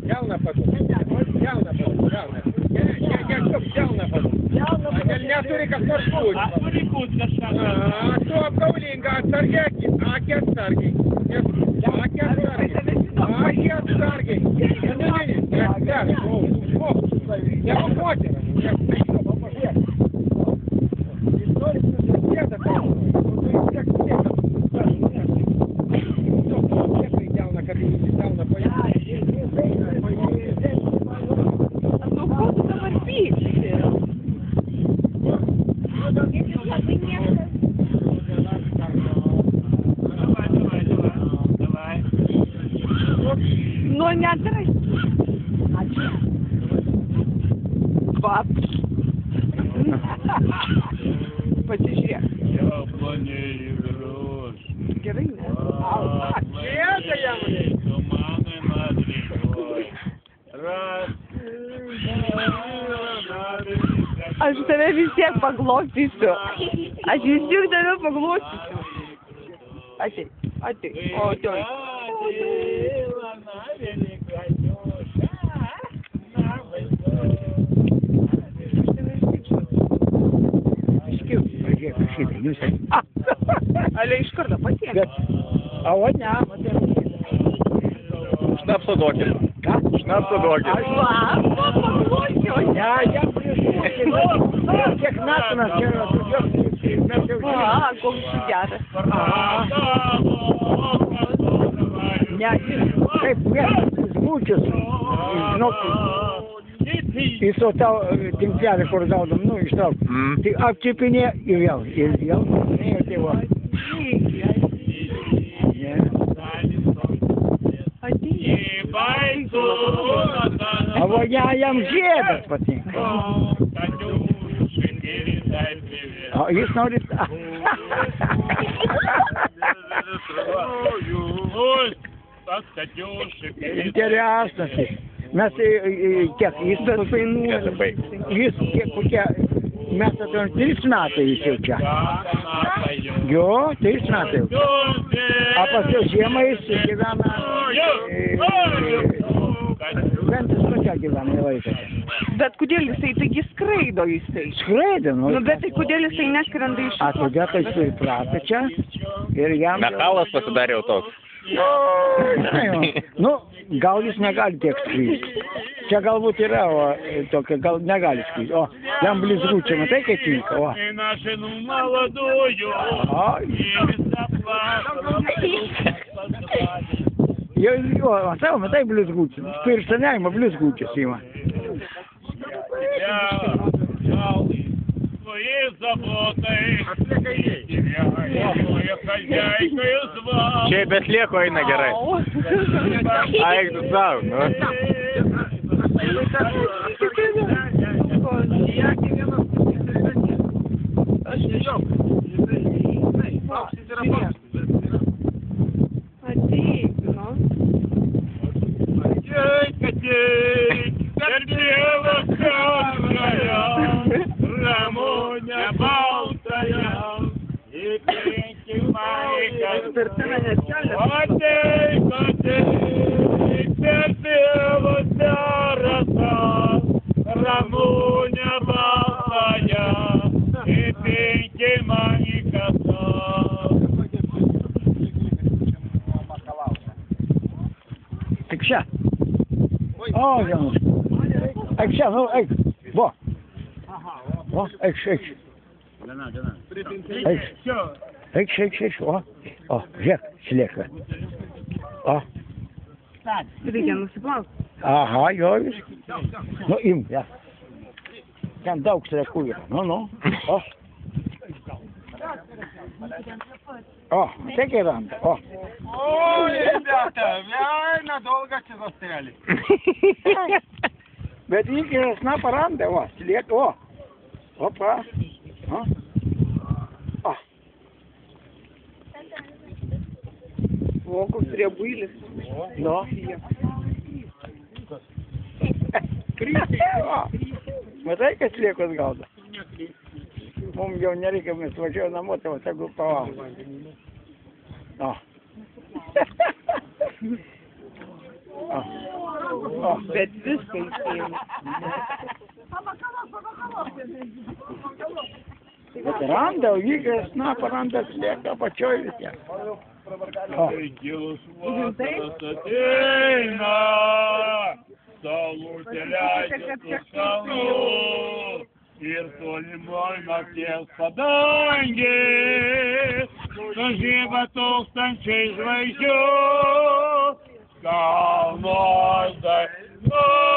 Jauna padų. Jauna padų. Neturi kas nors būti. Turi būti kažką. Tu apgaulinga, atsargiai. Akį atsargiai. Akį atsargiai. Nepakuoti. Ну, не отдай. Пап. Потише. Я планирую гроши. Герой, да? Туманы над рекой. Раз. Aš tave vis tiek paglostysiu. Aš vis tiek tave paglostysiu. Ateik, ateik. O, toj. Ale iš karto pasiekė. A o ne, Šnapso duokit. Ką? Šnapso duokit. Aš paglostysiu. Ne, jam prieš kiek metų mes jau Koks tu geras. Ne, kaip vienas būčius, žinok, jis o tau tinklelį, kur gaudom, nu, ištrauk. Tai apčipinė ir vėl, ir tai va. O jam žiedas patinka. O jis nori... Interesas. Mes kiek, jis kiek kokie, mes atrodo 3 metai jis jau čia. Jo, 3 metai. A pas jau žiemą jis gyvena... Ventis kokia gyvena laikas. Bet kodėl jisai, taigi skraido jisai? Skraido, nu. Nu, bet tai kodėl jisai neskrenda iš... A todėl, kad jisai įpratę čia ir jam... Metalas pasidarė jau toks. Nu, gal jis negali tiek skristi. Čia galbūt yra, o tokia, gal negali skristi. O, jam blizgučiai, matai, kaip tinka, o. Jo, matai, blizgučiai. Pirštanėjimo blizgučias ima. Свои заботы, моя хозяйка звал. Čia bet lieko eina gerai. Eik tu savo, nu. Aš nežinau. Ateik, nu. Ateik, ateik, per dievą katrąją. Ramunę baltąją, įpinki maikas. Ateik, ateik, per Dievo terasą, Ramunę baltąją, įpinki maikas. Tik čia. O, žinau. Eik čia, nu, eik. Vo. O, eik, eik. Eik, o, žiūrėk, šlieka. O. Reikia nusiplaukti. Aha, jo, vis. Nu, im, ja. Ten daug sliekų yra. Nu. O. О, всякие ранды. О, ребята, надолго все застряли. Видите, снапа ранды, о, след, о. Опа. О. О. О, как требуили. Да. Matai, kad sliekus gaudo? Mums jau nereikia, mes važiuoju namo, tai va, tegu pavalo. O. O. Bet viską išėjau. Bet randa, vykas, na, paranda slieką pačioj vis tiek. O. Gilus vakaras ateina, saulutė leidžia su kalnu, ir tolimoj nakties padangė, sužiba tūkstančiai žvaigždžių, kalnuos dainuoja.